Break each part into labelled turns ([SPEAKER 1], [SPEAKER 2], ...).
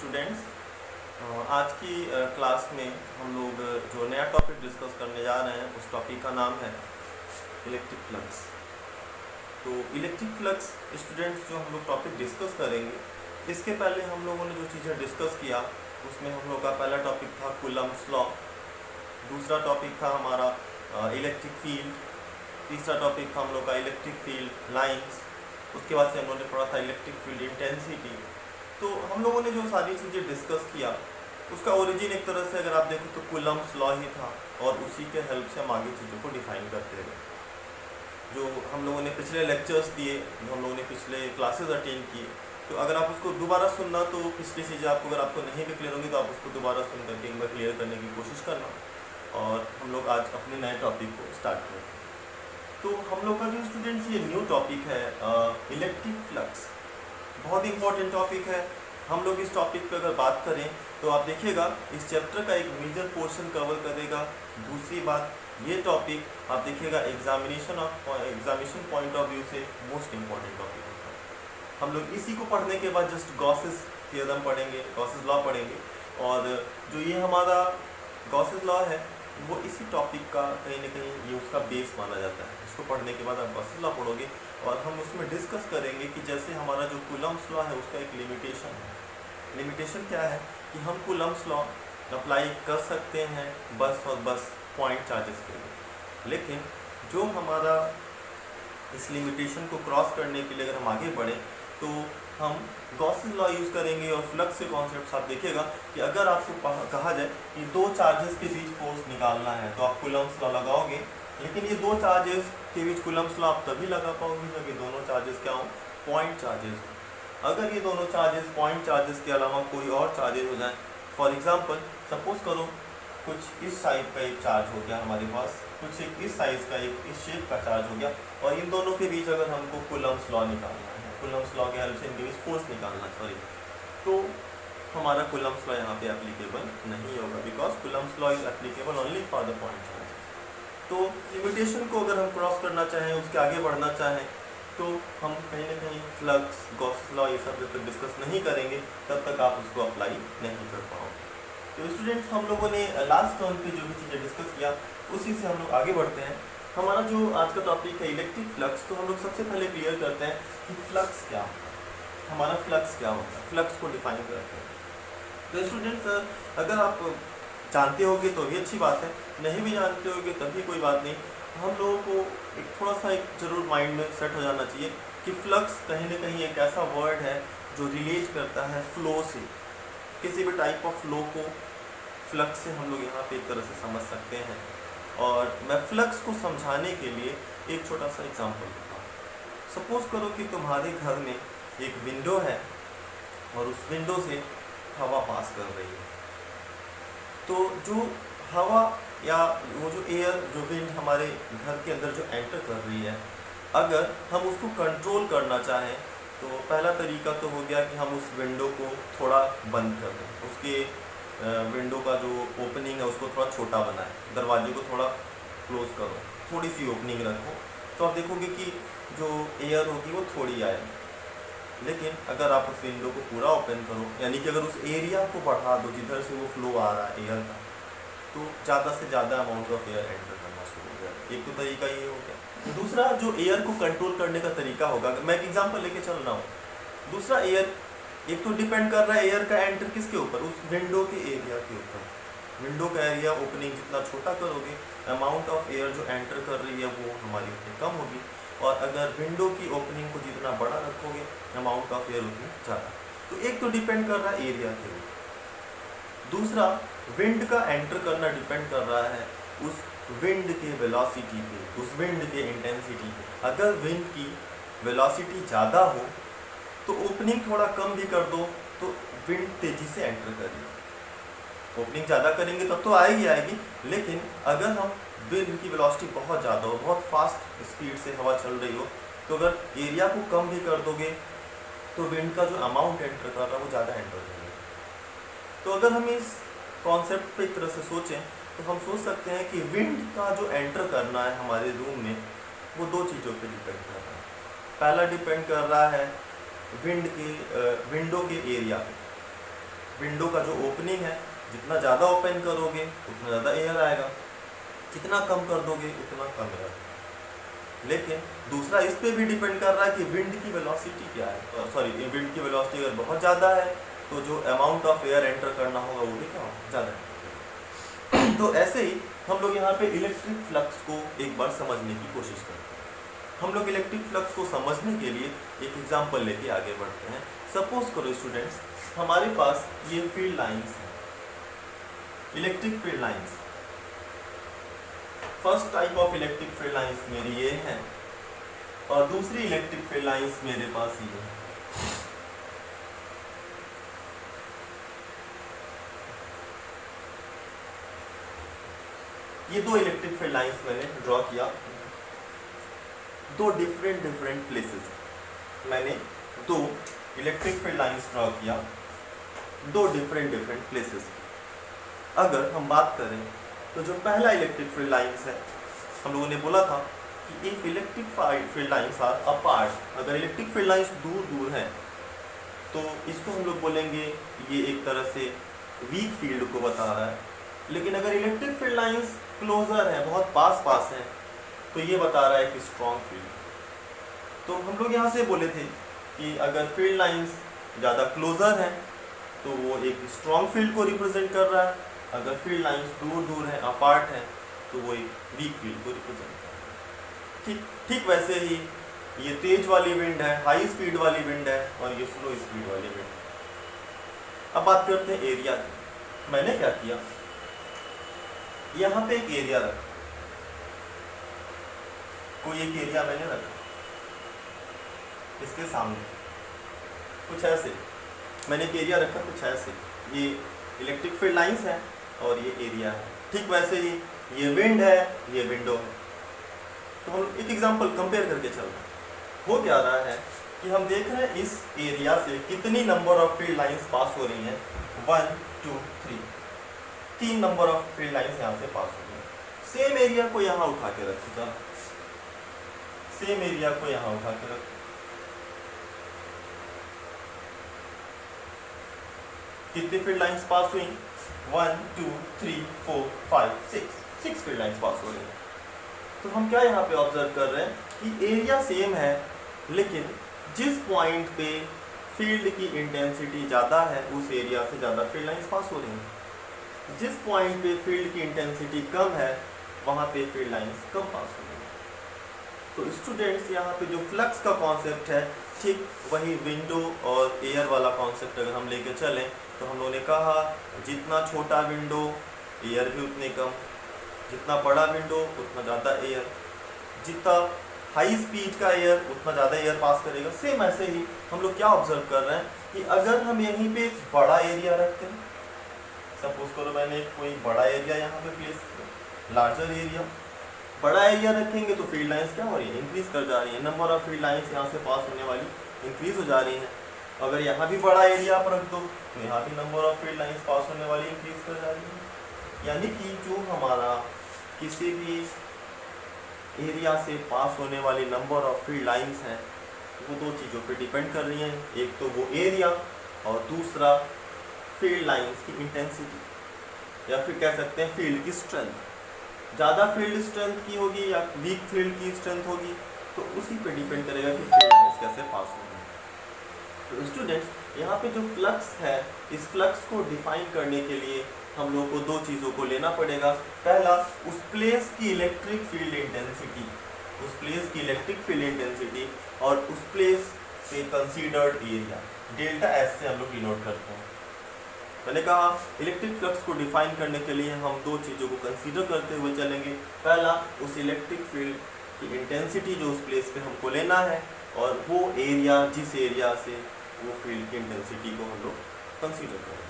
[SPEAKER 1] Students, आज की class में हम लोग जो नया टॉपिक डिस्कस करने जा रहे हैं उस टॉपिक का नाम है इलेक्ट्रिक फ्लक्स। तो इलेक्ट्रिक फ्लक्स स्टूडेंट्स जो हम लोग टॉपिक डिस्कस करेंगे, इसके पहले हम लोगों ने जो चीज़ें डिस्कस किया उसमें हम लोग का पहला टॉपिक था कूलम्ब्स लॉ, दूसरा टॉपिक था हमारा इलेक्ट्रिक फील्ड, तीसरा टॉपिक था हम लोग का इलेक्ट्रिक फील्ड लाइंस, उसके बाद से हम लोगों ने पढ़ा था इलेक्ट्रिक फील्ड इंटेंसिटी। तो हम लोगों ने जो सारी चीज़ें डिस्कस किया उसका ओरिजिन एक तरह से अगर आप देखो तो कूलम्ब्स लॉ ही था और उसी के हेल्प से हम आगे चीज़ों को डिफाइन करते गए। जो हम लोगों ने पिछले लेक्चर्स दिए, जो हम लोगों ने पिछले क्लासेस अटेंड किए, तो अगर आप उसको दोबारा सुनना तो पिछली चीज़ें आपको अगर आपको नहीं भी क्लियर होंगी तो आप उसको दोबारा सुन करके एक बार क्लियर करने की कोशिश करना। और हम लोग आज अपने नए टॉपिक को स्टार्ट करें। तो हम लोग का जो स्टूडेंट्स ये न्यू टॉपिक है इलेक्ट्रिक फ्लक्स, बहुत इंपॉर्टेंट टॉपिक है। हम लोग इस टॉपिक पर अगर बात करें तो आप देखिएगा इस चैप्टर का एक मेजर पोर्शन कवर करेगा। दूसरी बात, ये टॉपिक आप देखिएगा एग्जामिनेशन पॉइंट ऑफ व्यू से मोस्ट इंपॉर्टेंट टॉपिक होता है। हम लोग इसी को पढ़ने के बाद जस्ट गॉसेस थ्योरम पढ़ेंगे, गॉसेस लॉ पढ़ेंगे, और जो ये हमारा गॉसेस लॉ है वो इसी टॉपिक का कहीं ना कहीं ये उसका बेस माना जाता है। इसको पढ़ने के बाद आप गॉसेस लॉ पढ़ोगे और हम उसमें डिस्कस करेंगे कि जैसे हमारा जो कूलम्ब्स लॉ है उसका एक लिमिटेशन है। लिमिटेशन क्या है कि हम कूलम्ब्स लॉ अप्लाई कर सकते हैं बस और बस पॉइंट चार्जेस के लिए, लेकिन जो हमारा इस लिमिटेशन को क्रॉस करने के लिए अगर हम आगे बढ़े तो हम गॉसेस लॉ यूज़ करेंगे। और फ्लक्स के कॉन्सेप्ट्स आप देखिएगा कि अगर आपको कहा जाए कि दो चार्जेस के बीच फोर्स निकालना है तो आप कूलम्ब्स लॉ लगाओगे, लेकिन ये दो चार्जेस के बीच कूलम्ब्स लॉ आप तभी लगा पाओगे जब ये दोनों चार्जेस क्या हो, पॉइंट चार्जेस हो। अगर ये दोनों चार्जेस पॉइंट चार्जेस के अलावा कोई और चार्जेस हो जाए, फॉर एग्जांपल सपोज करो कुछ इस साइज का एक चार्ज हो गया हमारे पास, कुछ एक इस साइज का एक इस शेप का चार्ज हो गया, और इन दोनों के बीच अगर हमको कूलम्ब्स लॉ निकालना है, कूलम्ब्स लॉ के हेल्प से इनके बीच फोर्स निकालना है, तो हमारा कूलम्ब्स लॉ यहाँ पे एप्लीकेबल नहीं होगा, because Coulomb's law is applicable only for the point charge. तो लिमिटेशन को अगर हम क्रॉस करना चाहें, उसके आगे बढ़ना चाहें, तो हम कहीं ना कहीं फ्लक्स, गॉस लॉ ये सब जब तक डिस्कस नहीं करेंगे तब तक आप उसको अप्लाई नहीं कर पाओगे। तो स्टूडेंट्स, हम लोगों ने लास्ट टर्म पे जो भी चीज़ें डिस्कस किया उसी से हम लोग आगे बढ़ते हैं। हमारा जो आज का टॉपिक है इलेक्ट्रिक फ्लक्स, तो हम लोग सबसे पहले क्लियर करते हैं कि फ्लक्स क्या होता है, हमारा फ्लक्स क्या होता है, फ्लक्स को डिफाइन करते हैं। तो स्टूडेंट्स, अगर आप जानते होगे तो भी अच्छी बात है, नहीं भी जानते होगे तभी कोई बात नहीं। हम लोगों को एक थोड़ा सा एक जरूर माइंड में सेट हो जाना चाहिए कि फ्लक्स कहीं ना कहीं एक ऐसा वर्ड है जो रिलेट करता है फ्लो से। किसी भी टाइप ऑफ फ्लो को फ्लक्स से हम लोग यहाँ पे एक तरह से समझ सकते हैं। और मैं फ्लक्स को समझाने के लिए एक छोटा सा एग्जांपल देता हूँ। सपोज करो कि तुम्हारे घर में एक विंडो है और उस विंडो से हवा पास कर रही है। तो जो हवा या वो जो एयर, जो विंड हमारे घर के अंदर जो एंटर कर रही है, अगर हम उसको कंट्रोल करना चाहें तो पहला तरीका तो हो गया कि हम उस विंडो को थोड़ा बंद कर दें, उसके विंडो का जो ओपनिंग है उसको थोड़ा छोटा बनाएं, दरवाजे को थोड़ा क्लोज करो, थोड़ी सी ओपनिंग रखो, तो आप देखोगे कि जो एयर होगी वो थोड़ी आएगी। लेकिन अगर आप उस विंडो को पूरा ओपन करो, यानी कि अगर उस एरिया को बढ़ा दो जिधर से वो फ्लो आ रहा है एयर का, तो ज़्यादा से ज़्यादा अमाउंट ऑफ एयर एंटर करना शुरू हो जाएगा। एक तो तरीका ये हो गया। दूसरा जो एयर को कंट्रोल करने का तरीका होगा, मैं एक एग्जांपल लेके चल रहा हूँ। दूसरा, एयर एक तो डिपेंड कर रहा है एयर का एंटर किसके ऊपर, उस विंडो के एरिया के ऊपर। विंडो का एरिया ओपनिंग जितना छोटा करोगे, अमाउंट ऑफ एयर जो एंटर कर रही है वो हमारी उतनी कम होगी, और अगर विंडो की ओपनिंग को जितना बड़ा रखोगे अमाउंट ऑफ एयर उतनी ज़्यादा। तो एक तो डिपेंड कर रहा है एरिया के ऊपर। दूसरा, विंड का एंटर करना डिपेंड कर रहा है उस विंड के वेलोसिटी पे, उस विंड के इंटेंसिटी पे। अगर विंड की वेलोसिटी ज़्यादा हो तो ओपनिंग थोड़ा कम भी कर दो तो विंड तेज़ी से एंटर करेगी। ओपनिंग ज़्यादा करेंगे तब तो आएगी, लेकिन अगर हम विंड की वेलोसिटी बहुत ज़्यादा हो, बहुत फास्ट स्पीड से हवा चल रही हो, तो अगर एरिया को कम भी कर दोगे तो विंड का जो अमाउंट एंटर कर रहा है वो ज़्यादा एंटर करेगा। तो अगर हम इस कॉन्सेप्ट पे एक तरह से सोचें तो हम सोच सकते हैं कि विंड का जो एंटर करना है हमारे रूम में वो दो चीज़ों पे डिपेंड कर रहा है। पहला डिपेंड कर रहा है विंडो के एरिया पे, विंडो का जो ओपनिंग है, जितना ज़्यादा ओपन करोगे उतना ज़्यादा एयर आएगा, जितना कम कर दोगे उतना कम एयर। लेकिन दूसरा इस पे भी डिपेंड कर रहा है कि विंड की वेलोसिटी क्या है, सॉरी विंड की वेलोसिटी अगर बहुत ज़्यादा है तो जो अमाउंट ऑफ एयर एंटर करना होगा वो भी क्या होगा, ज़्यादा है। तो ऐसे ही हम लोग यहाँ पे इलेक्ट्रिक फ्लक्स को एक बार समझने की कोशिश करते हैं। हम लोग इलेक्ट्रिक फ्लक्स को समझने के लिए एक एग्जांपल लेके आगे बढ़ते हैं। सपोज करो स्टूडेंट्स, हमारे पास ये फील्ड लाइंस हैं, electric field lines. First type of electric field lines मेरी ये है और दूसरी इलेक्ट्रिक फील्ड लाइंस मेरे पास ये है। ये दो इलेक्ट्रिक फील्ड लाइंस मैंने ड्रॉ किया, दो डिफरेंट प्लेसेस। मैंने दो इलेक्ट्रिक फील्ड लाइंस ड्रॉ किया दो डिफरेंट प्लेसेस। अगर हम बात करें तो जो पहला इलेक्ट्रिक फील्ड लाइंस है, हम लोगों ने बोला था कि if electric field lines are apart, अगर इलेक्ट्रिक फील्ड लाइंस दूर हैं तो इसको हम लोग बोलेंगे ये एक तरह से वीक फील्ड को बता रहा है। लेकिन अगर इलेक्ट्रिक फील्ड लाइंस क्लोजर है, बहुत पास हैं, तो ये बता रहा है कि स्ट्रॉन्ग फील्ड। तो हम लोग यहाँ से बोले थे कि अगर फील्ड लाइंस ज़्यादा क्लोजर हैं तो वो एक स्ट्रॉन्ग फील्ड को रिप्रेजेंट कर रहा है, अगर फील्ड लाइंस दूर हैं, अपार्ट हैं, तो वो एक वीक फील्ड को रिप्रेजेंट कर रहा है। ठीक वैसे ही ये तेज वाली विंड है, हाई स्पीड वाली विंड है, और ये स्लो स्पीड वाली विंड है। अब बात करते हैं एरिया की। मैंने क्या किया, यहाँ पे एक एरिया रखा, कोई एक एरिया मैंने रखा इसके सामने, कुछ ऐसे मैंने एक एरिया रखा, कुछ ऐसे। ये इलेक्ट्रिक फील्ड लाइंस है और ये एरिया है। ठीक वैसे ही ये विंड है, ये विंडो है। तो हम एक एग्जांपल कंपेयर करके चल रहे हैं। हो क्या रहा है कि हम देख रहे हैं इस एरिया से कितनी नंबर ऑफ फील्ड लाइंस पास हो रही हैं, 1 2 3, 3 नंबर ऑफ फील्ड लाइंस यहाँ से पास हो रही हैं। सेम एरिया को यहाँ उठा के रखो, सेम एरिया को यहाँ उठा के रखो, कितनी फील्ड लाइंस पास हुई, 1 2 3 4 5 6 फील्ड लाइंस पास हो रही हैं। तो हम क्या यहाँ पे ऑब्जर्व कर रहे हैं कि एरिया सेम है, लेकिन जिस पॉइंट पे फील्ड की इंटेंसिटी ज़्यादा है उस एरिया से ज़्यादा फील्ड लाइंस पास हो रही हैं। जिस पॉइंट पे फील्ड की इंटेंसिटी कम है वहाँ पे फील्ड लाइंस कम पास हो रही हैं। तो स्टूडेंट्स, यहाँ पे जो फ्लक्स का कॉन्सेप्ट है, ठीक वही विंडो और एयर वाला कॉन्सेप्ट अगर हम लेके चलें तो हम लोगों ने कहा जितना छोटा विंडो एयर भी उतने कम, जितना बड़ा विंडो उतना ज़्यादा एयर, जितना हाई स्पीड का एयर उतना ज़्यादा एयर पास करेगा। सेम ऐसे ही हम लोग क्या ऑब्जर्व कर रहे हैं कि अगर हम यहीं पे एक बड़ा एरिया रखते हैं, सपोज करो मैंने कोई बड़ा एरिया यहाँ पे प्लेस किया, लार्जर एरिया, बड़ा एरिया रखेंगे तो फील्ड लाइंस क्या हो रही है, इंक्रीज कर जा रही है, नंबर ऑफ फील्ड लाइंस यहाँ से पास होने वाली इंक्रीज हो जा रही है। अगर यहाँ भी बड़ा एरिया आप रख दो तो यहाँ भी नंबर ऑफ फील्ड लाइंस पास होने वाली इंक्रीज कर जा रही है। यानी कि जो हमारा किसी भी एरिया से पास होने वाली नंबर ऑफ फील्ड लाइंस हैं वो दो चीज़ों पे डिपेंड कर रही हैं, एक तो वो एरिया और दूसरा फील्ड लाइंस की इंटेंसिटी, या फिर कह सकते हैं फील्ड की स्ट्रेंथ। ज़्यादा फील्ड स्ट्रेंथ की होगी या वीक फील्ड की स्ट्रेंथ होगी तो उसी पे डिपेंड करेगा कि फील्ड लाइंस कैसे पास होगी। तो स्टूडेंट्स, यहाँ पे जो फ्लक्स है, इस फ्लक्स को डिफाइन करने के लिए हम लोग को दो चीज़ों को लेना पड़ेगा। पहला, उस प्लेस की इलेक्ट्रिक फील्ड इंटेंसिटी, उस प्लेस की इलेक्ट्रिक फील्ड इंटेंसिटी, और उस प्लेस पे कंसीडर्ड एरिया, डेल्टा एस से हम लोग डिनोट करते हैं। मैंने कहा इलेक्ट्रिक फ्लक्स को डिफाइन करने के लिए हम दो चीज़ों को कंसीडर करते हुए चलेंगे। पहला, उस इलेक्ट्रिक फील्ड की इंटेंसिटी जो उस प्लेस पे हमको लेना है, और वो एरिया जिस एरिया से वो फील्ड की इंटेंसिटी को हम लोग कंसीडर करेंगे।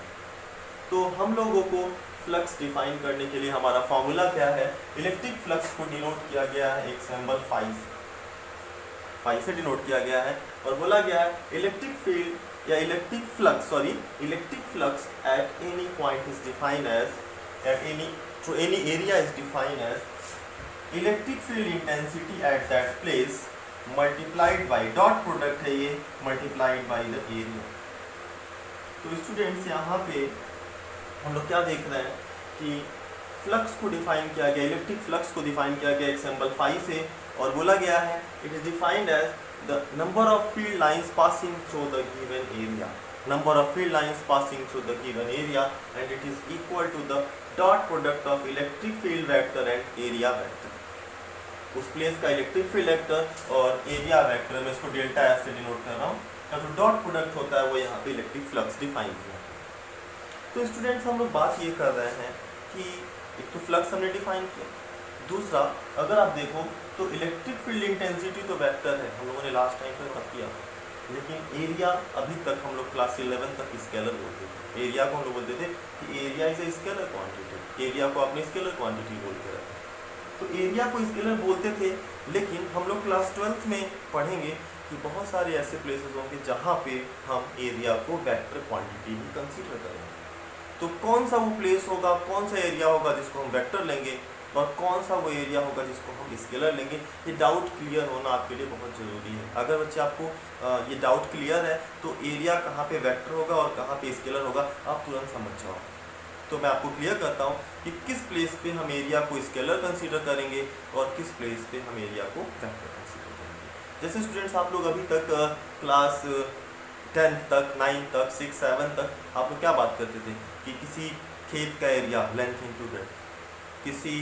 [SPEAKER 1] तो हम लोगों को फ्लक्स डिफाइन करने के लिए हमारा फॉर्मूला क्या है, इलेक्ट्रिक फ्लक्स को डिनोट किया गया है एक सिंबल फाई से डिनोट किया गया है, और बोला गया है इलेक्ट्रिक फील्ड या electric flux at any point is defined as any area is defined as electric field intensity at that place multiplied by, dot product है ये, मल्टीप्लाइड बाई द एरिया। तो स्टूडेंट्स यहाँ पे हम लोग क्या देख रहे हैं कि फ्लक्स को डिफाइन किया गया, इलेक्ट्रिक फ्लक्स को डिफाइन किया गया एक सिंबल फाई से, और बोला गया है it is defined as the number of field lines passing through the given area, number of field lines passing through the given area, and it is equal to the dot product of electric field vector and area vector. उस place का electric field vector और area vector, मैं इसको delta S से denote कर रहा हूँ, का जो डॉट प्रोडक्ट होता है वो यहाँ पे इलेक्ट्रिक फ्लक्स डिफाइन किया। तो स्टूडेंट्स हम लोग बात ये कर रहे हैं कि एक तो फ्लक्स हमने डिफाइन किया, दूसरा अगर आप देखो तो इलेक्ट्रिक फील्ड इंटेंसिटी तो वेक्टर है, हम लोगों ने लास्ट टाइम पर तब किया, लेकिन एरिया अभी तक हम लोग क्लास 11 तक स्केलर बोलते थे। एरिया को हम लोग बोलते थे कि area is a scalar quantity, area को अपनी स्केलर क्वांटिटी बोलते रहते। तो एरिया को स्केलर बोलते थे, लेकिन हम लोग क्लास 12 में पढ़ेंगे कि बहुत सारे ऐसे प्लेसेस होंगे जहाँ पे हम एरिया को वेक्टर क्वांटिटी ही कंसीडर करेंगे। तो कौन सा वो प्लेस होगा, कौन सा एरिया होगा जिसको हम वेक्टर लेंगे, और कौन सा वो एरिया होगा जिसको हम स्केलर लेंगे, ये डाउट क्लियर होना आपके लिए बहुत ज़रूरी है। अगर बच्चे आपको ये डाउट क्लियर है तो एरिया कहाँ पे वेक्टर होगा और कहाँ पे स्केलर होगा आप तुरंत समझ जाओ। तो मैं आपको क्लियर करता हूँ कि किस प्लेस पे हम एरिया को स्केलर कंसीडर करेंगे और किस प्लेस पे हम एरिया को वेक्टर कंसीडर करेंगे। जैसे स्टूडेंट्स आप लोग अभी तक क्लास 10 तक, 9 तक, 6, 7 तक आप लोग क्या बात करते थे कि किसी खेत का एरिया लेंथ इंटू ब्रेड्थ, किसी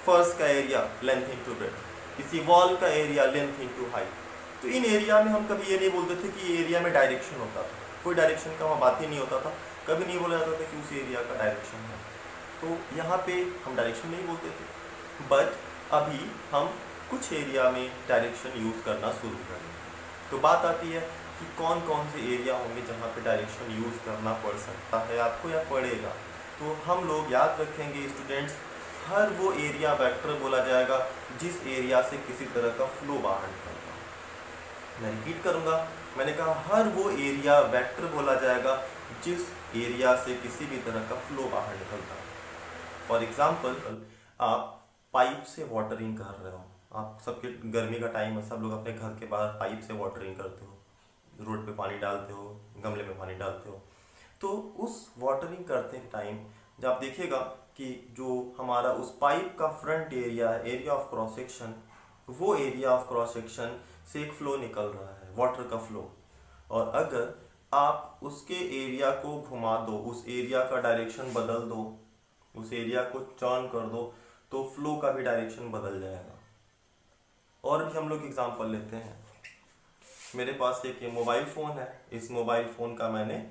[SPEAKER 1] फर्श का एरिया लेंथ इंटू ब्रेड्थ, किसी वॉल का एरिया लेंथ इंटू हाइट। तो इन एरिया में हम कभी ये नहीं बोलते थे कि एरिया में डायरेक्शन होता था, कोई डायरेक्शन का वहाँ बात ही नहीं होता था, कभी नहीं बोला जाता था कि उस एरिया का डायरेक्शन है। तो यहाँ पे हम डायरेक्शन नहीं बोलते थे, बट अभी हम कुछ एरिया में डायरेक्शन यूज़ करना शुरू करेंगे। तो बात आती है कि कौन कौन से एरिया होंगे जहाँ पे डायरेक्शन यूज़ करना पड़ सकता है आपको या पड़ेगा। तो हम लोग याद रखेंगे स्टूडेंट्स, हर वो एरिया वेक्टर बोला जाएगा जिस एरिया से किसी तरह का फ्लो बाहर निकलता है। मैं रिपीट करूँगा, मैंने कहा हर वो एरिया वेक्टर बोला जाएगा जिस एरिया से किसी भी तरह का फ्लो बाहर निकलता है। फॉर एग्जाम्पल, आप पाइप से वाटरिंग कर रहे हो, आप सबके गर्मी का टाइम है, सब लोग अपने घर के बाहर पाइप से वाटरिंग करते हो, रोड पे पानी डालते हो, गमले में पानी डालते हो। तो उस वाटरिंग करते टाइम जब आप देखिएगा कि जो हमारा उस पाइप का फ्रंट एरिया है, एरिया ऑफ क्रॉस सेक्शन, वो एरिया ऑफ क्रॉस सेक्शन से एक फ्लो निकल रहा है, वाटर का फ्लो, और अगर आप उसके एरिया को घुमा दो, उस एरिया का डायरेक्शन बदल दो, उस एरिया को टर्न कर दो, तो फ्लो का भी डायरेक्शन बदल जाएगा। और भी हम लोग एग्जांपल लेते हैं। मेरे पास एक ये मोबाइल फ़ोन है, इस मोबाइल फ़ोन का मैंने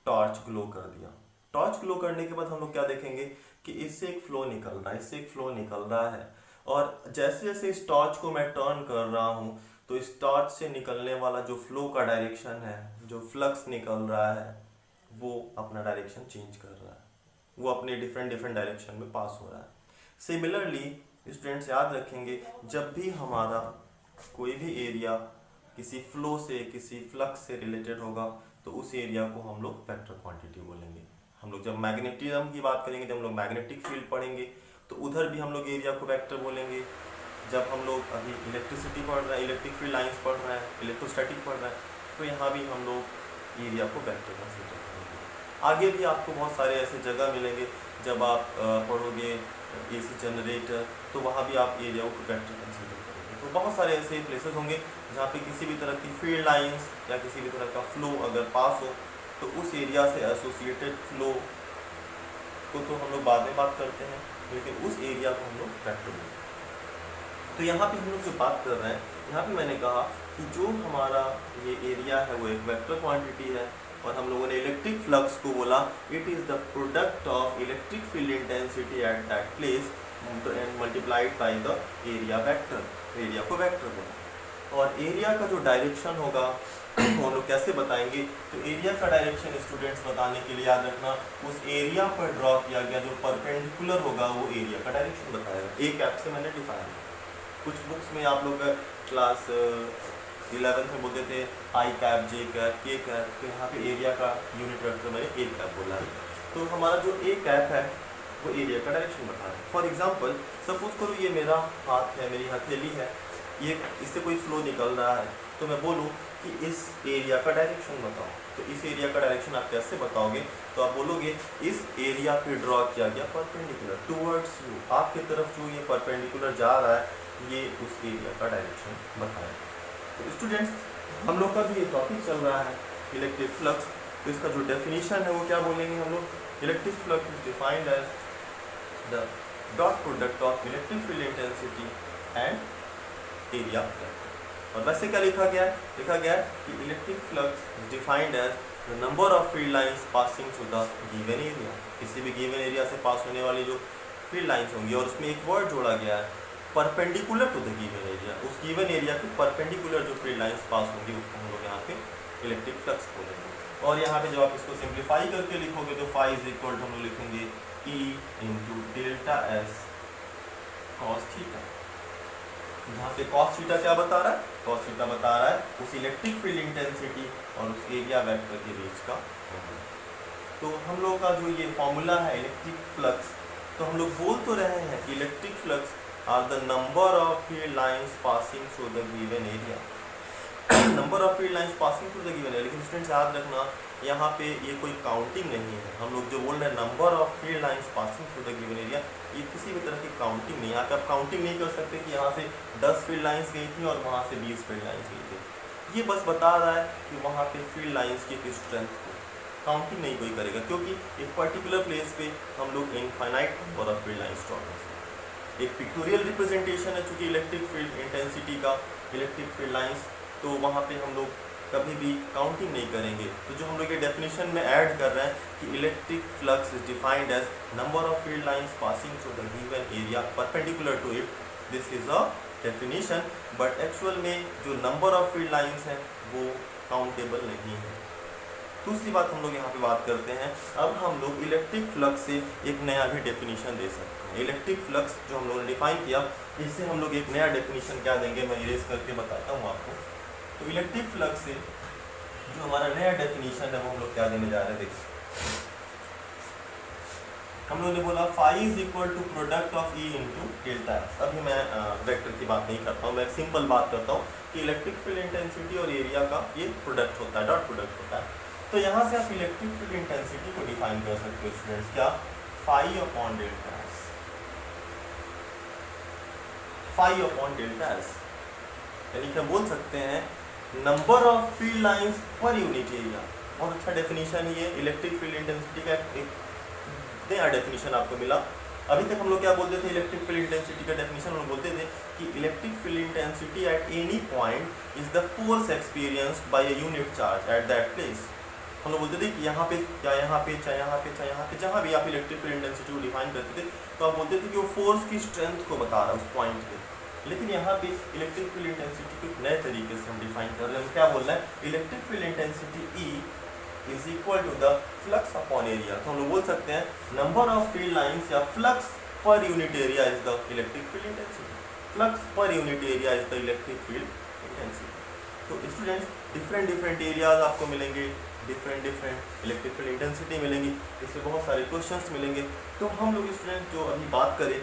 [SPEAKER 1] टॉर्च ग्लो कर दिया। टॉर्च ग्लो करने के बाद हम लोग क्या देखेंगे कि इससे एक फ्लो निकल रहा है, इससे एक फ्लो निकल रहा है, और जैसे जैसे इस टॉर्च को मैं टर्न कर रहा हूँ तो इस टॉर्च से निकलने वाला जो फ्लो का डायरेक्शन है, जो फ्लक्स निकल रहा है, वो अपना डायरेक्शन चेंज कर रहा है, वो अपने डिफरेंट डायरेक्शन में पास हो रहा है। सिमिलरली स्टूडेंट्स याद रखेंगे, जब भी हमारा कोई भी एरिया किसी फ्लो से, किसी फ्लक्स से रिलेटेड होगा तो उस एरिया को हम लोग वेक्टर क्वांटिटी बोलेंगे। हम लोग जब मैग्नेटिज्म की बात करेंगे, जब हम लोग मैग्नेटिक फील्ड पढ़ेंगे तो उधर भी हम लोग एरिया को वेक्टर बोलेंगे। जब हम लोग अभी इलेक्ट्रिसिटी पढ़ रहे हैं, इलेक्ट्रिक फील्ड लाइंस पढ़ रहे हैं, इलेक्ट्रोस्टैटिक पढ़ रहे हैं, तो यहाँ भी हम लोग एरिया को वेक्टर कंसीडर करेंगे। आगे भी आपको बहुत सारे ऐसे जगह मिलेंगे, जब आप पढ़ोगे AC जनरेटर, तो वहाँ भी आप एरिया को वेक्टर कंसीडर करेंगे। तो बहुत सारे ऐसे प्लेसेस होंगे जहाँ पे किसी भी तरह की फील्ड लाइंस या किसी भी तरह का फ्लो अगर पास हो तो उस एरिया से एसोसिएटेड फ्लो को तो हम लोग बाद में बात करते हैं, लेकिन उस एरिया को हम लोग वेक्टर बोलते हैं। तो यहाँ पे हम लोग जो बात कर रहे हैं, यहाँ पे मैंने कहा कि जो हमारा ये एरिया है वो एक वेक्टर क्वांटिटी है, और हम लोगों ने इलेक्ट्रिक फ्लक्स को बोला it is the product of electric field intensity at that place and multiplied by the area vector, area को वेक्टर बोला। और एरिया का जो डायरेक्शन होगा वो हम लोग कैसे बताएंगे, तो एरिया का डायरेक्शन स्टूडेंट्स बताने के लिए याद रखना, उस एरिया पर ड्रॉ किया गया जो परपेंडिकुलर होगा वो एरिया का डायरेक्शन बताएगा। एक कैप से मैंने डिफाइन, कुछ बुक्स में आप लोग क्लास 11 में बोलते थे आई कैप, जे कैप, के कैप, तो यहाँ पे एरिया का यूनिट रखकर मैंने ए कैप बोला है। तो हमारा जो ए कैप है वो एरिया का डायरेक्शन बता रहा है। फॉर एग्जांपल सपोज करो ये मेरा हाथ है, मेरी हथेली है, ये इससे कोई फ्लो निकल रहा है, तो मैं बोलूँ कि इस एरिया का डायरेक्शन बताओ, तो इस एरिया का डायरेक्शन आप कैसे बताओगे, तो आप बोलोगे इस एरिया पे ड्रॉ किया गया परपेंडिकुलर टूवर्ड्स यू, आपकी तरफ जो ये परपेंडिकुलर जा रहा है ये उस एरिया का डायरेक्शन बताए। तो स्टूडेंट्स हम लोग का जो ये टॉपिक चल रहा है इलेक्ट्रिक फ्लक्स, तो इसका जो डेफिनेशन है वो क्या बोलेंगे हम लोग, electric flux is defined as the dot product of electric field intensity and area. और वैसे क्या लिखा गया है, लिखा गया है कि electric flux is defined as the number of field lines passing through the given area, किसी भी गिवन एरिया से पास होने वाली जो फील्ड लाइंस होंगी, और उसमें एक वर्ड जोड़ा गया है perpendicular to the given area, उस गिवन एरिया के परपेंडिकुलर जो फील्ड लाइंस पास होंगी उसको हम लोग यहाँ पे इलेक्ट्रिक फ्लक्स बोलेंगे। और यहाँ पे जब आप इसको सिंप्लीफाई करके लिखोगे तो फाई इज इक्वल टू हम लोग लिखेंगे E into delta S cos theta, यहाँ पे कॉस थीटा क्या बता रहा है, कॉस थीटा बता रहा है उस इलेक्ट्रिक फील्ड इंटेंसिटी और उस एरिया वेक्टर के बीच का। तो हम लोग का जो ये फॉर्मूला है इलेक्ट्रिक फ्लक्स, तो हम लोग बोल तो रहे हैं कि electric flux are the number of field lines passing through the given area, number of field lines passing through the given area, लेकिन स्टूडेंट्स याद रखना यहाँ पे ये कोई काउंटिंग नहीं है, हम लोग जो बोल रहे हैं number of field lines passing through the given area, ये किसी भी तरह की काउंटिंग नहीं है। यहाँ पे आप काउंटिंग नहीं कर सकते कि यहाँ से 10 फील्ड लाइंस गई थी और वहाँ से 20 फील्ड लाइंस गई थी, ये बस बता रहा है कि वहाँ पे फील्ड लाइंस की स्ट्रेंथ को काउंटिंग नहीं कोई करेगा, क्योंकि एक पर्टिकुलर प्लेस पे हम लोग infinite number of field lines draw कर सकते हैं। एक पिक्टोरियल रिप्रेजेंटेशन है चूँकि इलेक्ट्रिक फील्ड इंटेंसिटी का, इलेक्ट्रिक फील्ड लाइंस, तो वहाँ पे हम लोग कभी भी काउंटिंग नहीं करेंगे। तो जो हम लोग ये डेफिनेशन में ऐड कर रहे हैं कि electric flux is defined as number of field lines passing through the given area perpendicular to it, this is a definition, but actual में जो नंबर ऑफ फील्ड लाइंस हैं वो काउंटेबल नहीं है। दूसरी बात हम लोग यहाँ पे बात करते हैं, अब हम लोग इलेक्ट्रिक फ्लक्स से एक नया भी डेफिनेशन दे सकते हैं। इलेक्ट्रिक फ्लक्स जो हम लोगों ने डिफाइन किया, इससे हम लोग एक नया डेफिनेशन क्या देंगे, मैं इरेज करके बताता हूँ आपको। तो इलेक्ट्रिक फ्लक्स से जो हमारा नया डेफिनेशन है वो हम लोग क्या देने जा रहे हैं, देखिए हम लोगों ने बोला phi is equal to product of E into delta S. अभी मैं वेक्टर की बात नहीं करता हूँ, मैं सिंपल बात करता हूँ कि इलेक्ट्रिक फील्ड इंटेंसिटी और एरिया का ये प्रोडक्ट होता है, डॉट प्रोडक्ट होता है। तो यहाँ से आप इलेक्ट्रिक फील्ड इंटेंसिटी को डिफाइन कर सकते हो स्टूडेंट्स, क्या, phi upon delta S, phi upon delta S, यानी क्या बोल सकते हैं number of field lines per unit area. बहुत अच्छा डेफिनेशन ये इलेक्ट्रिक फील्ड इंटेंसिटी का एक नया डेफिनेशन आपको मिला। अभी तक हम लोग क्या बोलते थे, इलेक्ट्रिक फील्ड इंटेंसिटी का डेफिनेशन हम लोग बोलते थे कि electric field intensity eight any point is the force experienced bye a unit charge at that place. हम लोग बोलते थे कि यहाँ पे या यहाँ पे चाहे यहाँ पे चाहे यहाँ पे, जहाँ भी आप इलेक्ट्रिक फील्ड इंटेंसिटी को डिफाइन करते थे तो आप बोलते थे कि वो फोर्स की स्ट्रेंथ को बता रहा है उस पॉइंट पे। लेकिन यहाँ पे इलेक्ट्रिक फील्ड इंटेंसिटी को एक नए तरीके से हम डिफाइन कर रहे हैं। हम क्या बोल रहे हैं, electric field intensity E is equal to the flux upon area. तो हम लोग बोल सकते हैं नंबर ऑफ फील्ड लाइंस या flux per unit area is the electric field intensity, flux per unit area is the electric field intensity. तो students different areas आपको मिलेंगे, डिफरेंट इलेक्ट्रिक फील्ड इंटेंसिटी मिलेंगी, इसमें बहुत सारे क्वेश्चंस मिलेंगे। तो हम लोग स्टूडेंट जो अभी बात करें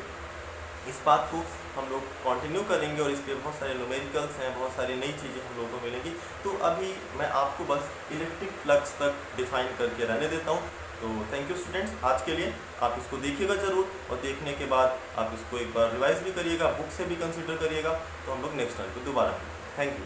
[SPEAKER 1] इस बात को हम लोग कंटिन्यू करेंगे और इस पे बहुत सारे न्यूमेरिकल्स हैं, बहुत सारी नई चीज़ें हम लोगों को मिलेंगी। तो अभी मैं आपको बस इलेक्ट्रिक फ्लक्स तक डिफाइन करके रहने देता हूँ। तो थैंक यू स्टूडेंट्स, आज के लिए आप इसको देखिएगा ज़रूर, और देखने के बाद आप इसको एक बार रिवाइज भी करिएगा, बुक से भी कंसिडर करिएगा। तो हम लोग नेक्स्ट टाइम को दोबारा, थैंक यू।